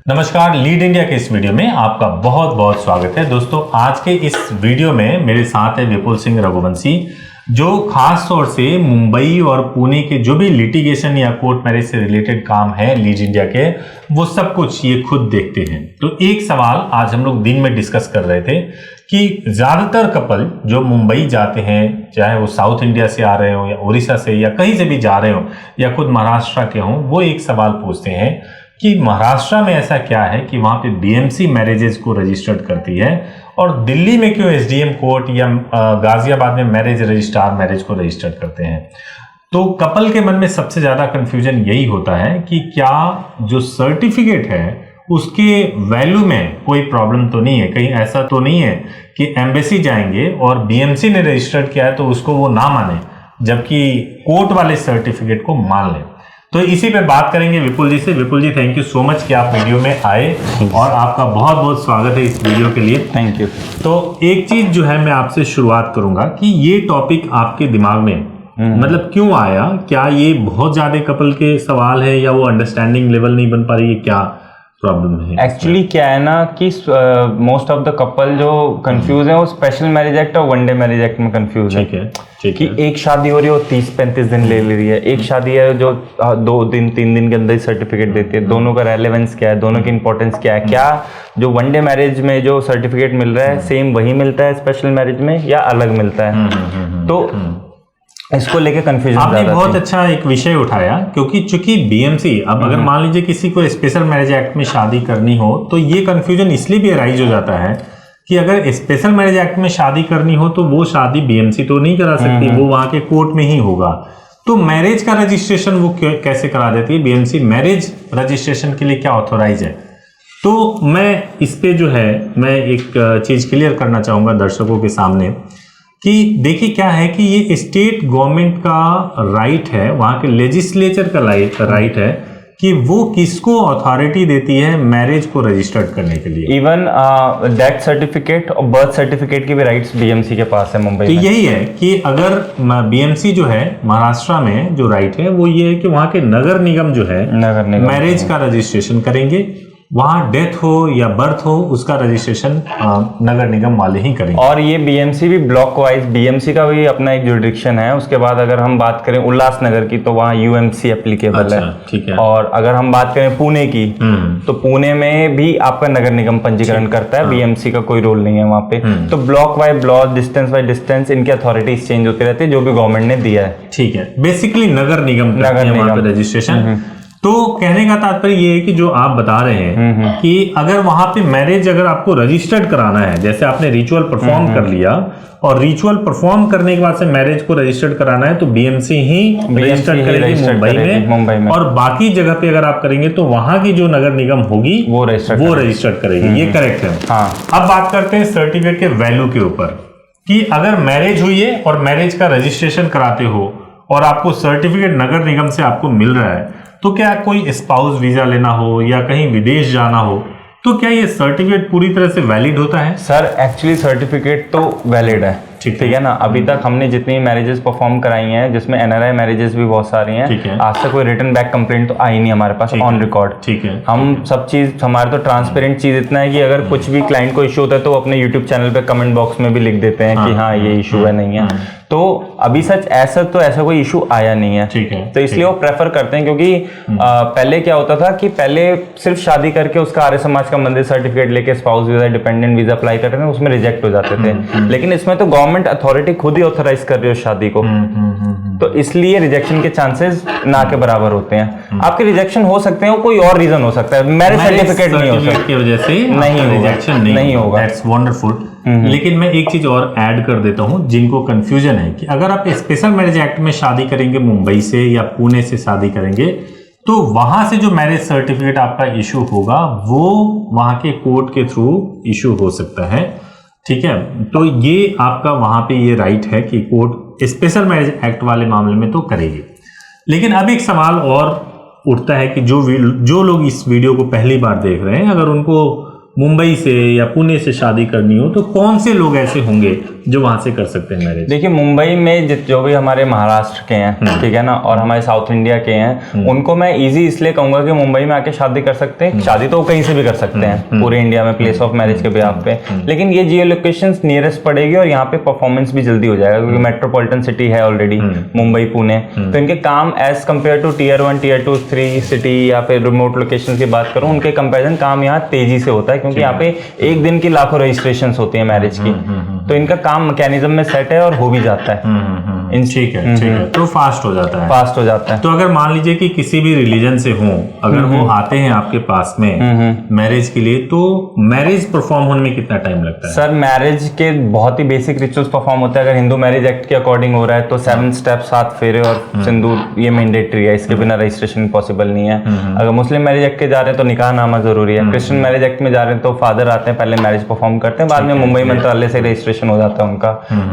नमस्कार, lead India के इस वीडियो में आपका बहुत बहुत स्वागत है। दोस्तों, आज के इस वीडियो में मेरे साथ है विपुल सिंह रघुवंशी, जो खास तौर से मुंबई और पुणे के जो भी लिटिगेशन या कोर्ट मैरिज से रिलेटेड काम है लीड इंडिया के, वो सब कुछ ये खुद देखते हैं। तो एक सवाल आज हम लोग दिन में डिस्कस कर रहे थे कि ज्यादातर कपल जो मुंबई जाते हैं, चाहे वो साउथ इंडिया से आ रहे हो या उड़ीसा से या कहीं से भी जा रहे हो या खुद महाराष्ट्र के हों, वो एक सवाल पूछते हैं कि महाराष्ट्र में ऐसा क्या है कि वहां पे बीएमसी मैरिजेज को रजिस्टर्ड करती है और दिल्ली में क्यों एसडीएम कोर्ट या गाजियाबाद में मैरिज रजिस्ट्रार मैरिज को रजिस्टर्ड करते हैं। तो कपल के मन में सबसे ज्यादा कंफ्यूजन यही होता है कि क्या जो सर्टिफिकेट है उसके वैल्यू में कोई प्रॉब्लम तो नहीं है, कहीं ऐसा तो नहीं है कि एम्बेसी जाएंगे और बीएमसी ने रजिस्टर्ड किया है तो उसको वो ना माने, जबकि कोर्ट वाले सर्टिफिकेट को मान लें। तो इसी पे बात करेंगे विपुल जी से। विपुल जी, थैंक यू सो मच कि आप वीडियो में आए और आपका बहुत बहुत स्वागत है इस वीडियो के लिए। Thank you. तो एक चीज जो है मैं आपसे शुरुआत करूंगा कि ये टॉपिक आपके दिमाग में मतलब क्यों आया? क्या ये बहुत ज्यादा कपल के सवाल है या वो अंडरस्टैंडिंग लेवल नहीं बन पा रही है, क्या प्रॉब्लम है? एक्चुअली क्या है ना कि मोस्ट ऑफ द कपल जो कंफ्यूज है वो स्पेशल मैरिज एक्ट और वनडे मैरिज एक्ट में कंफ्यूज है। कि एक शादी हो रही है वो 30-35 दिन ले रही है, एक शादी है जो 2 दिन 3 दिन के अंदर ही सर्टिफिकेट देती है। दोनों का रेलेवेंस क्या है, दोनों की इंपॉर्टेंस क्या है? क्या जो वनडे मैरिज में जो सर्टिफिकेट मिल रहा है सेम वही मिलता है स्पेशल मैरिज में या अलग मिलता है? तो इसको लेके कंफ्यूजन आपने बहुत अच्छा एक विषय उठाया, क्योंकि चूंकि बीएमसी अब अगर मान लीजिए किसी को स्पेशल मैरिज एक्ट में शादी करनी हो तो ये कंफ्यूजन इसलिए भी अराइज हो जाता है कि अगर स्पेशल मैरिज एक्ट में शादी करनी हो तो वो शादी बीएमसी तो नहीं करा सकती, वो वहां के कोर्ट में ही होगा। तो मैरिज का रजिस्ट्रेशन वो कैसे करा देती है? बीएमसी मैरिज रजिस्ट्रेशन के लिए क्या ऑथोराइज है? तो मैं इस पे जो है मैं एक चीज क्लियर करना चाहूंगा दर्शकों के सामने कि देखिए क्या है कि ये स्टेट गवर्नमेंट का राइट है, वहां के लेजिस्लेचर का राइट है कि वो किसको अथॉरिटी देती है मैरिज को रजिस्टर्ड करने के लिए। इवन डेथ सर्टिफिकेट और बर्थ सर्टिफिकेट की भी राइट्स बीएमसी के पास है मुंबई तो में। यही है कि अगर बीएमसी जो है महाराष्ट्र में जो राइट है वो ये है कि वहां के नगर निगम जो है मैरिज का रजिस्ट्रेशन करेंगे, वहां डेथ हो या बर्थ हो उसका रजिस्ट्रेशन नगर निगम वाले ही करेंगे। और ये बीएमसी भी ब्लॉक वाइज, बीएमसी का भी अपना एक जुरिडिक्शन है। उसके बाद अगर हम बात करें उल्लासनगर की तो वहाँ यूएमसी एप्लीकेबल है। ठीक है। और अगर हम बात करें पुणे की तो पुणे में भी आपका नगर निगम पंजीकरण करता है, बीएमसी का कोई रोल नहीं है वहाँ पे। तो block wise block, distance by distance इनकी अथॉरिटीज चेंज होती रहती है जो भी गवर्नमेंट ने दिया है। ठीक है, बेसिकली नगर निगम रजिस्ट्रेशन। तो कहने का तात्पर्य ये है कि जो आप बता रहे हैं कि अगर वहां पे मैरिज अगर आपको रजिस्टर्ड कराना है, जैसे आपने रिचुअल परफॉर्म कर लिया और रिचुअल परफॉर्म करने के बाद से मैरिज को रजिस्टर्ड कराना है तो बीएमसी ही रजिस्टर्ड करेगी मुंबई में। और बाकी जगह पे अगर आप करेंगे तो वहां की जो नगर निगम होगी वो रजिस्टर्ड करेगी। ये करेक्ट है। हाँ। अब बात करते हैं सर्टिफिकेट के वैल्यू के ऊपर कि अगर मैरिज हुई है और मैरिज का रजिस्ट्रेशन कराते हो और आपको सर्टिफिकेट नगर निगम से आपको मिल रहा है, तो क्या कोई स्पाउस वीजा लेना हो या कहीं विदेश जाना हो तो क्या ये सर्टिफिकेट पूरी तरह से वैलिड होता है? सर एक्चुअली सर्टिफिकेट तो वैलिड है। ठीक है ना। अभी तक हमने जितनी मैरिजेस परफॉर्म कराई हैं जिसमें एनआरआई मैरिजेस भी बहुत सारी हैं, आज तक कोई रिटर्न बैक कंप्लेंट तो आई नहीं हमारे पास ऑन रिकॉर्ड। ठीक है। हम सब चीज हमारे तो ट्रांसपेरेंट चीज इतना है कि अगर कुछ भी क्लाइंट को इशू होता है तो अपने यूट्यूब चैनल पे कमेंट बॉक्स में भी लिख देते हैं कि हाँ ये इशू है, नहीं है। तो अभी सच ऐसा कोई इशू आया नहीं है। ठीक है। तो इसलिए वो प्रेफर करते हैं, क्योंकि पहले क्या होता था कि पहले सिर्फ शादी करके उसका आर्य समाज का मंदिर सर्टिफिकेट लेके spouse visa, dependent visa apply करते थे, उसमें रिजेक्ट हो जाते थे। लेकिन इसमें तो गवर्नमेंट अथॉरिटी खुद ही ऑथराइज कर रही है शादी को, तो इसलिए रिजेक्शन के चांसेस ना के बराबर होते हैं। आपके रिजेक्शन हो सकते हैं, कोई और रीजन हो सकता है, मैरिज सर्टिफिकेट नहीं हो सकता की वजह से रिजेक्शन नहीं होगा। That's wonderful. लेकिन मैं एक चीज और ऐड कर देता हूं जिनको कंफ्यूजन है कि अगर आप स्पेशल मैरिज एक्ट में शादी करेंगे मुंबई से या पुणे से शादी करेंगे तो वहां से जो मैरिज सर्टिफिकेट आपका इशू होगा वो वहां के कोर्ट के थ्रू इशू हो सकता है। ठीक है। तो ये आपका वहां पे ये राइट है कि कोर्ट स्पेशल मैरिज एक्ट वाले मामले में तो करेगी। लेकिन अब एक सवाल और उठता है कि जो लोग इस वीडियो को पहली बार देख रहे हैं, अगर उनको मुंबई से या पुणे से शादी करनी हो, तो कौन से लोग ऐसे होंगे जो वहां से कर सकते हैं मैरिज? देखिए, मुंबई में जो भी हमारे महाराष्ट्र के हैं, ठीक है ना, और हमारे साउथ इंडिया के हैं, उनको मैं इजी इसलिए कहूंगा कि मुंबई में आके शादी कर सकते हैं। शादी तो कहीं से भी कर सकते हैं पूरे इंडिया में, प्लेस ऑफ मैरिज के बिहाफ पे, लेकिन ये जियो लोकेशन नियरेस्ट पड़ेगी और यहाँ पे परफॉर्मेंस भी जल्दी हो जाएगा क्योंकि मेट्रोपॉलिटन सिटी है ऑलरेडी मुंबई पुणे। तो इनके काम as compared to tier 1 tier 2 3 city या फिर रिमोट लोकेशन की बात करूँ, उनके कंपेरिजन काम यहाँ तेजी से होता है क्योंकि यहाँ पे एक दिन की लाखों रजिस्ट्रेशंस होती है मैरिज की। तो इनका काम मैकेनिज्म में सेट है और हो भी जाता है। ठीक है, तो फास्ट हो जाता है। तो अगर मान लीजिए कि किसी भी रिलीजन से हो, अगर वो आते हैं आपके पास में मैरिज के लिए, तो मैरिज परफॉर्म होने में कितना टाइम लगता है? सर, मैरिज के बहुत ही बेसिक रिचुअल्स परफॉर्म होते हैं। अगर हिंदू मैरिज एक्ट के अकॉर्डिंग हो रहा है तो 7 स्टेप 7 फेरे और सिंदूर, ये मैंडेटरी है, इसके बिना रजिस्ट्रेशन पॉसिबल नहीं है। अगर मुस्लिम मैरिज एक्ट के जा रहे हैं तो निकाह नामा जरूरी है। क्रिश्चियन मैरिज एक्ट में जा रहे हैं तो फादर आते हैं, पहले मैरिज परफॉर्म करते हैं, बाद में मुंबई मंत्रालय से रजिस्ट्रेशन हो जाता है उनका।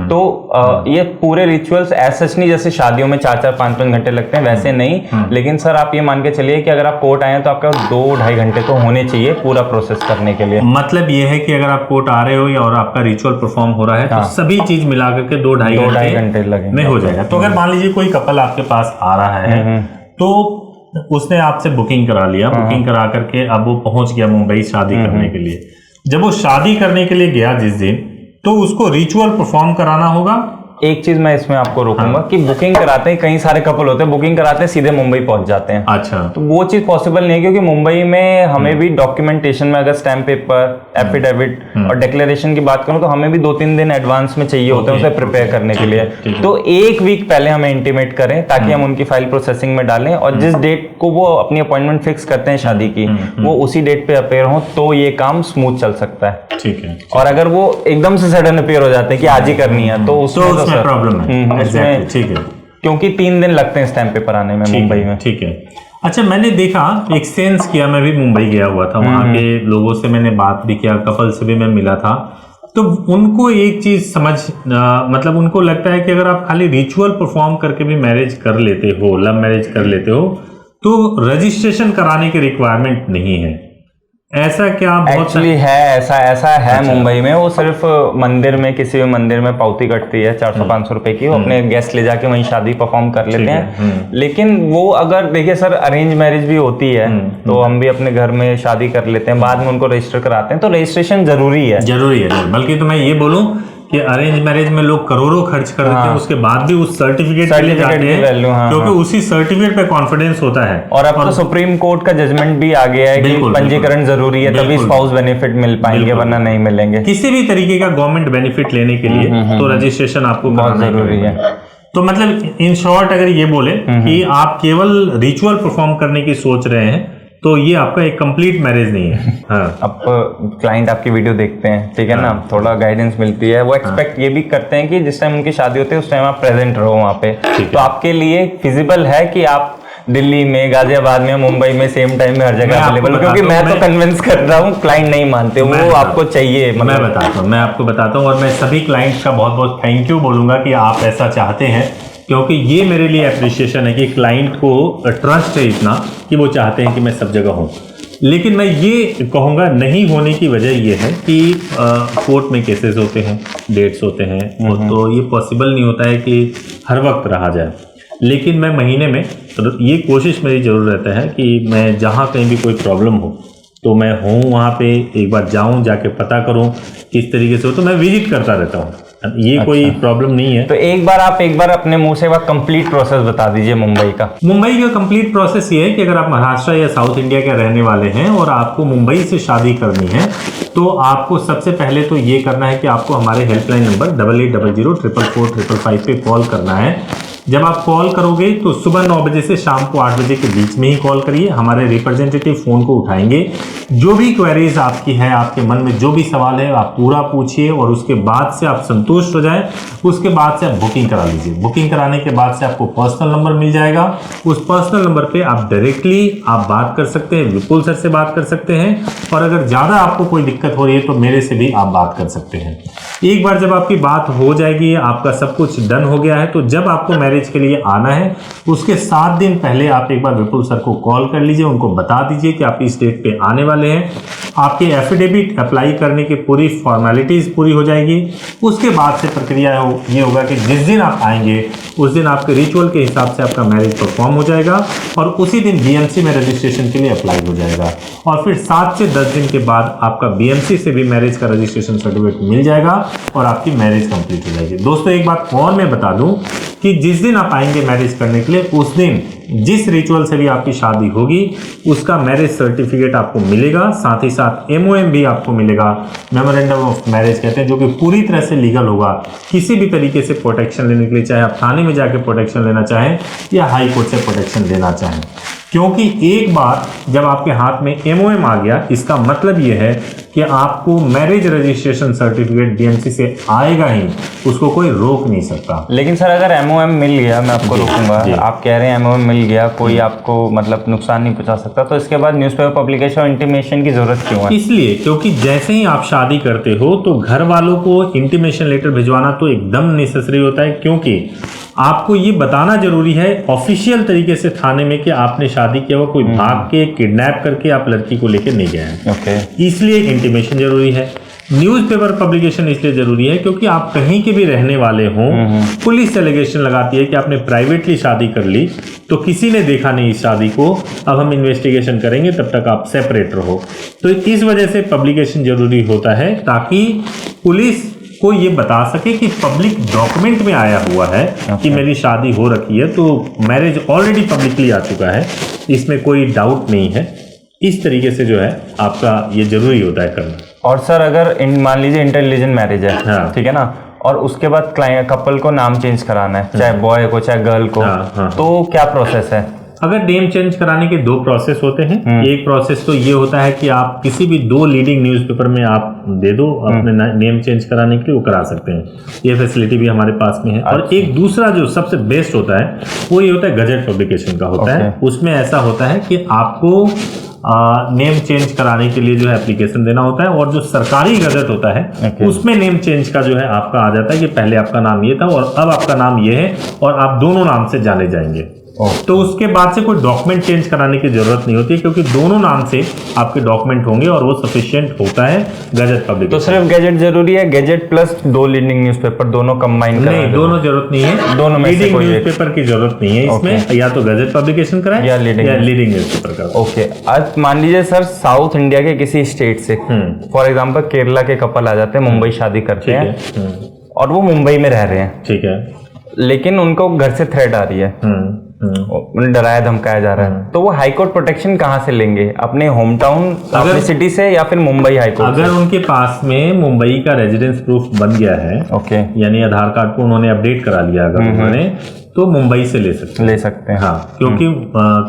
तो ये पूरे रिचुअल्स एज सच नहीं, जैसे शादियों में 4-4 5-5 घंटे लगते हैं वैसे नहीं, लेकिन सर आप ये मान के चलिए कि अगर आप कोर्ट आए हैं तो आपका 2-2.5 घंटे तो होने चाहिए पूरा प्रोसेस करने के लिए। मतलब ये है कि अगर आप कोर्ट आ रहे हो या और आपका रिचुअल परफॉर्म हो रहा है तो सभी चीज मिला करके 2-2.5 घंटे लगेंगे में हो जाएगा। तो अगर मान लीजिए कोई कपल आपके पास आ रहा है तो उसने आपसे बुकिंग करा लिया, बुकिंग करा करके अब वो पहुंच गया मुंबई शादी करने के लिए। जब वो शादी करने के लिए गया जिस दिन, तो उसको रिचुअल परफॉर्म कराना होगा। एक चीज मैं इसमें आपको रोकूंगा कि बुकिंग कराते हैं, कई सारे कपल होते हैं बुकिंग कराते हैं सीधे मुंबई पहुंच जाते हैं। अच्छा, तो वो चीज पॉसिबल नहीं है क्योंकि मुंबई में हमें भी डॉक्यूमेंटेशन में, अगर स्टैम्प पेपर, एफिडेविट और डिक्लेरेशन की बात करूं तो हमें भी 2-3 दिन एडवांस में चाहिए होते हैं उसे प्रिपेयर करने के लिए। तो 1 वीक पहले हमें इंटीमेट करें ताकि हम उनकी फाइल प्रोसेसिंग में डालें और जिस डेट को वो अपनी अपॉइंटमेंट फिक्स करते हैं शादी की, वो उसी डेट पे अपेयर हो तो ये काम स्मूथ चल सकता है। ठीक है। और अगर वो एकदम से सडन अपेयर हो जाते हैं कि आज ही करनी है तो उसमें प्रॉब्लम है। Exactly, ठीक है, क्योंकि 3 दिन लगते हैं स्टैम्प पेपर आने में मुंबई में। ठीक है। अच्छा, मैंने देखा, एक सेंस किया, मैं भी मुंबई गया हुआ था, वहाँ के लोगों से मैंने बात भी किया, कपल से भी मैं मिला था, तो उनको एक चीज मतलब उनको लगता है कि अगर आप खाली रिचुअल परफॉर्म करके भी मैरिज कर लेते हो, लव मैरिज कर लेते हो, तो रजिस्ट्रेशन कराने की रिक्वायरमेंट नहीं है। ऐसा क्या? एक्चुअली है, ऐसा है। अच्छा। मुंबई में वो सिर्फ मंदिर में, किसी भी मंदिर में पावती कटती है 400-500 रुपए की, वो अपने गेस्ट ले जाके वहीं शादी परफॉर्म कर लेते हैं। लेकिन वो अगर देखिए सर, अरेंज मैरिज भी होती है तो हम भी अपने घर में शादी कर लेते हैं, बाद में उनको रजिस्टर कराते हैं, तो रजिस्ट्रेशन जरूरी है। बल्कि तो मैं ये बोलूं कि अरेंज मैरिज में लोग करोड़ों खर्च कर देते हैं, उसके बाद भी उस सर्टिफिकेट के लिए जाते हैं क्योंकि उसी सर्टिफिकेट पे कॉन्फिडेंस होता है। और अब तो सुप्रीम कोर्ट का जजमेंट भी आ गया है कि पंजीकरण जरूरी है, तभी स्पाउस बेनिफिट मिल पाएंगे, वरना नहीं मिलेंगे। किसी भी तरीके का गवर्नमेंट बेनिफिट लेने के लिए तो रजिस्ट्रेशन आपको बहुत जरूरी है। तो मतलब इन शॉर्ट अगर ये बोले कि आप केवल रिचुअल परफॉर्म करने की सोच रहे हैं तो ये आपका एक कंप्लीट मैरिज नहीं है। हाँ। अब क्लाइंट आपकी वीडियो देखते हैं, ठीक है ना, थोड़ा गाइडेंस मिलती है, वो एक्सपेक्ट ये भी करते हैं कि जिस टाइम उनकी शादी होती है उस टाइम आप प्रेजेंट रहो वहाँ पे। तो आपके लिए फिजिबल है कि आप दिल्ली में, गाजियाबाद में, मुंबई में सेम टाइम में हर जगह अवेलेबल? क्योंकि मैं तो कन्विंस कर रहा हूँ, क्लाइंट नहीं मानते, वो आपको चाहिए। मैं आपको बताता हूँ और मैं सभी क्लाइंट्स का बहुत बहुत थैंक यू बोलूंगा कि आप ऐसा चाहते हैं, क्योंकि ये मेरे लिए अप्रिशिएशन है कि क्लाइंट को ट्रस्ट है इतना कि वो चाहते हैं कि मैं सब जगह हूँ। लेकिन मैं ये कहूँगा नहीं होने की वजह ये है कि कोर्ट में केसेस होते हैं, डेट्स होते हैं, तो ये पॉसिबल नहीं होता है कि हर वक्त रहा जाए। लेकिन मैं महीने में ये कोशिश मेरी जरूर रहता है कि मैं जहाँ कहीं भी कोई प्रॉब्लम हो तो मैं हूँ वहाँ पे, एक बार जाऊँ, जाके पता करूँ किस तरीके से हो, तो मैं विजिट करता रहता हूँ। ये अच्छा। कोई प्रॉब्लम नहीं है। तो एक बार अपने मुंह से कंप्लीट प्रोसेस बता दीजिए मुंबई का कंप्लीट प्रोसेस ये है कि अगर आप महाराष्ट्र या साउथ इंडिया के रहने वाले हैं और आपको मुंबई से शादी करनी है तो आपको सबसे पहले तो ये करना है कि आपको हमारे हेल्पलाइन नंबर 8800444555 पे कॉल करना है। जब आप कॉल करोगे तो सुबह 9 बजे से शाम को 8 बजे के बीच में ही कॉल करिए, हमारे रिप्रेजेंटेटिव फोन को उठाएंगे। जो भी क्वेरीज आपकी है, आपके मन में जो भी सवाल है आप पूरा पूछिए और उसके बाद से आप संतुष्ट हो जाएं, उसके बाद से आप बुकिंग करा लीजिए। बुकिंग कराने के बाद से आपको पर्सनल नंबर मिल जाएगा, उस पर्सनल नंबर पे आप डायरेक्टली आप बात कर सकते हैं, विपुल सर से बात कर सकते हैं, और अगर ज़्यादा आपको कोई दिक्कत हो रही है तो मेरे से भी आप बात कर सकते हैं। एक बार जब आपकी बात हो जाएगी, आपका सब कुछ डन हो गया है, तो जब आपको मैरिज मैरिज के लिए आना है उसके 7 दिन पहले आप एक बार विपुल सर को कॉल कर लीजिए, उनको बता दीजिए कि आप इस डेट पे आने वाले हैं। आपके एफिडेविट अप्लाई करने की पूरी फॉर्मेलिटीज़ पूरी हो जाएगी। उसके बाद से प्रक्रिया ये होगा कि जिस दिन आप आएंगे उस दिन आपके रिचुअल के हिसाब से आपका मैरिज परफॉर्म हो जाएगा और उसी दिन बीएमसी में रजिस्ट्रेशन के लिए अप्लाई हो जाएगा और फिर 7 से 10 दिन के बाद आपका बीएमसी से भी मैरिज का रजिस्ट्रेशन सर्टिफिकेट मिल जाएगा और आपकी मैरिज कंप्लीट हो जाएगी। दोस्तों एक बात और मैं बता दूं कि जिस दिन आप आएंगे मैरिज करने के लिए उस दिन जिस रिचुअल से भी आपकी शादी होगी उसका मैरिज सर्टिफिकेट आपको मिलेगा, साथ ही साथ एमओएम भी आपको मिलेगा, मेमोरेंडम ऑफ मैरिज कहते हैं, जो कि पूरी तरह से लीगल होगा। किसी भी तरीके से प्रोटेक्शन लेने के लिए, चाहे आप थाने में जाके प्रोटेक्शन लेना चाहें या हाई कोर्ट से प्रोटेक्शन लेना चाहें, क्योंकि एक बार जब आपके हाथ में एमओएम आ गया इसका मतलब ये है कि आपको मैरिज रजिस्ट्रेशन सर्टिफिकेट बीएमसी से आएगा ही, उसको कोई रोक नहीं सकता। लेकिन सर अगर एमओएम मिल गया, मैं आपको रोकूंगा, आप कह रहे हैं एमओएम मिल गया, कोई आपको मतलब नुकसान नहीं पहुंचा सकता, तो इसके बाद न्यूज़पेपर पब्लिकेशन और इंटीमेशन की जरूरत क्यों है? इसलिए क्योंकि जैसे ही आप शादी करते हो तो घर वालों को इंटीमेशन लेटर भिजवाना तो एकदम नेसेसरी होता है, क्योंकि आपको ये बताना जरूरी है ऑफिशियल तरीके से थाने में कि आपने शादी किया हुआ, कोई भाग के किडनैप करके आप लड़की को लेकर नहीं गए हैं। ओके। इसलिए इंटीमेशन जरूरी है। न्यूज़पेपर पब्लिकेशन इसलिए जरूरी है क्योंकि आप कहीं के भी रहने वाले हों, पुलिस एलिगेशन लगाती है कि आपने प्राइवेटली शादी कर ली तो किसी ने देखा नहीं इस शादी को, अब हम इन्वेस्टिगेशन करेंगे, तब तक आप सेपरेट रहो। तो इस वजह से पब्लिकेशन जरूरी होता है ताकि पुलिस को ये बता सके कि पब्लिक डॉक्यूमेंट में आया हुआ है कि मेरी शादी हो रखी है, तो मैरिज ऑलरेडी पब्लिकली आ चुका है, इसमें कोई डाउट नहीं है। इस तरीके से जो है आपका ये जरूरी होता है करना। और सर अगर मान लीजिए इंटेलिजेंट मैरिज है, हाँ, ठीक है ना, और उसके बाद कपल को नाम चेंज कराना है, चाहे बॉय को चाहे गर्ल को, तो क्या प्रोसेस है? अगर नेम चेंज कराने के 2 प्रोसेस होते हैं। एक प्रोसेस तो ये होता है कि आप किसी भी 2 लीडिंग न्यूज़पेपर में आप दे दो अपने नेम चेंज कराने के लिए, वो करा सकते हैं, ये फैसिलिटी भी हमारे पास में है। और एक दूसरा जो सबसे बेस्ट होता है वो ये होता है गजट पब्लिकेशन का होता है। उसमें ऐसा होता है कि आपको नेम चेंज कराने के लिए जो है एप्लीकेशन देना होता है और जो सरकारी गजट होता है उसमें नेम चेंज का जो है आपका आ जाता है कि पहले आपका नाम ये था और अब आपका नाम ये है और आप दोनों नाम से जाने जाएंगे। तो उसके बाद से कोई डॉक्यूमेंट चेंज कराने की जरूरत नहीं होती क्योंकि दोनों नाम से आपके डॉक्यूमेंट होंगे और वो सफिशिएंट होता है गजट पब्लिक। तो सिर्फ गजट जरूरी है, गजट प्लस 2 लीडिंग न्यूज़पेपर दोनों कंबाइन करना? नहीं, दोनों जरूरत नहीं है, दोनों में लीडिंग न्यूज़पेपर की जरूरत नहीं है इसमें, या तो गजट पब्लिकेशन कराएं या लीडिंग न्यूज़पेपर कराएं। ओके। आज मान लीजिए सर साउथ इंडिया के किसी स्टेट से, फॉर एग्जाम्पल केरला के कपल आ जाते हैं, मुंबई शादी करते हैं और वो मुंबई में रह रहे हैं, ठीक है, लेकिन उनको घर से थ्रेट आ रही है, उन्हें डराया धमकाया जा रहा है, तो वो हाई कोर्ट प्रोटेक्शन कहाँ से लेंगे? अपने होम टाउन अपनी सिटी से या फिर मुंबई हाई कोर्ट? अगर उनके पास में मुंबई का रेजिडेंस प्रूफ बन गया है, ओके, यानी आधार कार्ड को उन्होंने अपडेट करा लिया अगर उन्होंने, तो मुंबई से ले सकते हैं। हाँ, क्योंकि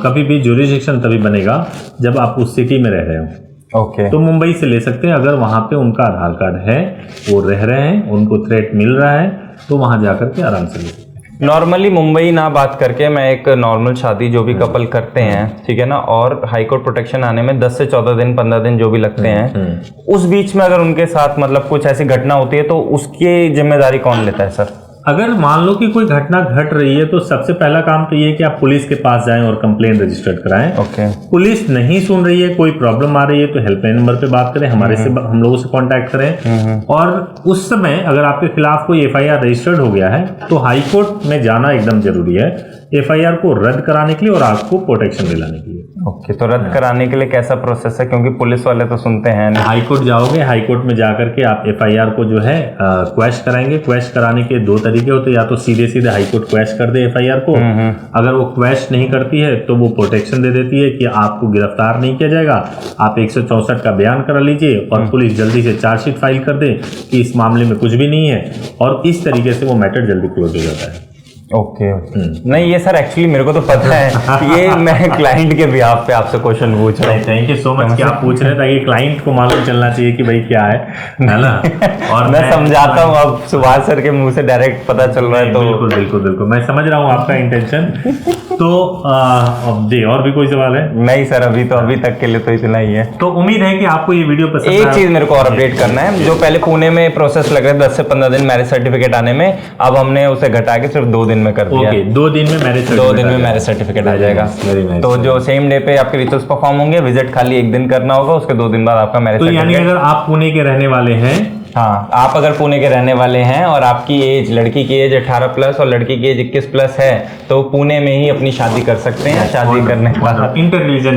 कभी भी ज्यूरिसडिक्शन तभी बनेगा जब आप उस सिटी में रह रहे हो। ओके, तो मुंबई से ले सकते हैं अगर वहां पे उनका आधार कार्ड है, वो रह रहे हैं, उनको थ्रेट मिल रहा है, तो वहां जाकर के आराम से ले सकते हैं। नॉर्मली मुंबई ना बात करके मैं एक नॉर्मल शादी जो भी कपल करते हैं, ठीक है ना, और हाई कोर्ट प्रोटेक्शन आने में 10 से 14 दिन 15 दिन जो भी लगते हैं, उस बीच में अगर उनके साथ मतलब कुछ ऐसी घटना होती है तो उसकी जिम्मेदारी कौन लेता है सर? अगर मान लो कि कोई घटना घट रही है तो सबसे पहला काम तो ये है कि आप पुलिस के पास जाएं और कंप्लेंट रजिस्टर्ड कराएं। ओके। पुलिस नहीं सुन रही है, कोई प्रॉब्लम आ रही है तो हेल्पलाइन नंबर पे बात करें, हमारे से हम लोगों से कांटेक्ट करें। और उस समय अगर आपके खिलाफ कोई एफआईआर रजिस्टर्ड हो गया है तो हाई कोर्ट में जाना एकदम जरूरी है एफआईआर को रद्द कराने के लिए और आपको प्रोटेक्शन दिलाने के लिए। ओके, तो रद्द कराने के लिए कैसा प्रोसेस है? क्योंकि पुलिस वाले तो सुनते हैं। हाई कोर्ट जाओगे, हाई कोर्ट में जाकर के आप एफआईआर को जो है क्वेश कराएंगे। क्वेश कराने के 2 तरीके होते हैं, या तो सीधे हाई कोर्ट क्वेश कर दे एफआईआर को, अगर वो क्वेश नहीं करती है तो वो प्रोटेक्शन दे देती है कि आपको गिरफ्तार नहीं किया जाएगा, आप 164 का बयान करा लीजिए और पुलिस जल्दी से चार्जशीट फाइल कर दे कि इस मामले में कुछ भी नहीं है, और इस तरीके से वो मैटर जल्दी क्लोज हो जाता है। ओके। नहीं, ये सर एक्चुअली मेरे को तो पता है, ये मैं क्लाइंट के बिहाफ पे आपसे क्वेश्चन पूछ रहा हूँ। थैंक यू सो मच कि आप पूछ रहे हैं, ताकि क्लाइंट को मालूम चलना चाहिए कि भाई क्या है ना। और मैं समझाता हूँ, अब सुभाष सर के मुंह से डायरेक्ट पता चल रहा है, तो बिल्कुल बिल्कुल बिल्कुल मैं समझ रहा हूँ आपका इंटेंशन। तो अब दे और भी कोई सवाल है? नहीं सर, अभी तक के लिए तो इतना ही है। तो उम्मीद है कि आपको ये वीडियो पसंद एक चीज मेरे को और अपडेट करना है, जो पहले पुणे में प्रोसेस लग रहा है 10 से 15 दिन मैरिज सर्टिफिकेट आने में, अब हमने उसे घटा के सिर्फ 2 दिन में कर दिया। 2 दिन में मैरिज सर्टिफिकेट आ जाएगा। तो जो सेम डे पे आपके रिचुअल्स परफॉर्म होंगे, विजिट खाली 1 दिन करना होगा, उसके 2 दिन बाद आपका मैरिज सर्टिफिकेट। तो यानी अगर आप पुणे के रहने वाले हैं, हाँ, आप अगर पुणे के रहने वाले हैं और आपकी एज, लड़की की एज 18 प्लस और लड़की की एज 21 प्लस है, तो पुणे में ही अपनी शादी कर सकते हैं। शादी करने के बाद इंटरलीजन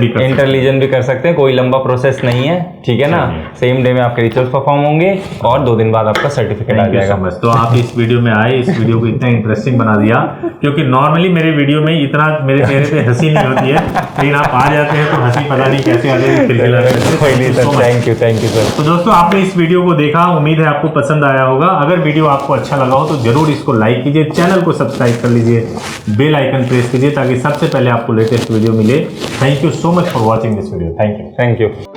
भी कर सकते हैं, कोई लंबा प्रोसेस नहीं है, ठीक है ना। सेम डे में आपके रिचुअल्स परफॉर्म होंगे और 2 दिन बाद आपका सर्टिफिकेट आ जाएगा। तो आप इस वीडियो में आए, इस वीडियो को इतना इंटरेस्टिंग बना दिया, क्योंकि नॉर्मली मेरे वीडियो में इतना मेरे चेहरे पे हंसी नहीं होती है, लेकिन आप आ जाते हैं तो हंसी पता नहीं कैसे आ जाती है। Thank you sir. तो दोस्तों, आपने इस वीडियो को देखा, उम्मीद है आपको पसंद आया होगा। अगर वीडियो आपको अच्छा लगा हो तो जरूर इसको लाइक कीजिए, चैनल को सब्सक्राइब कर लीजिए, बेल आइकन प्रेस कीजिए ताकि सबसे पहले आपको लेटेस्ट वीडियो मिले। Thank you so much for watching this video. Thank you.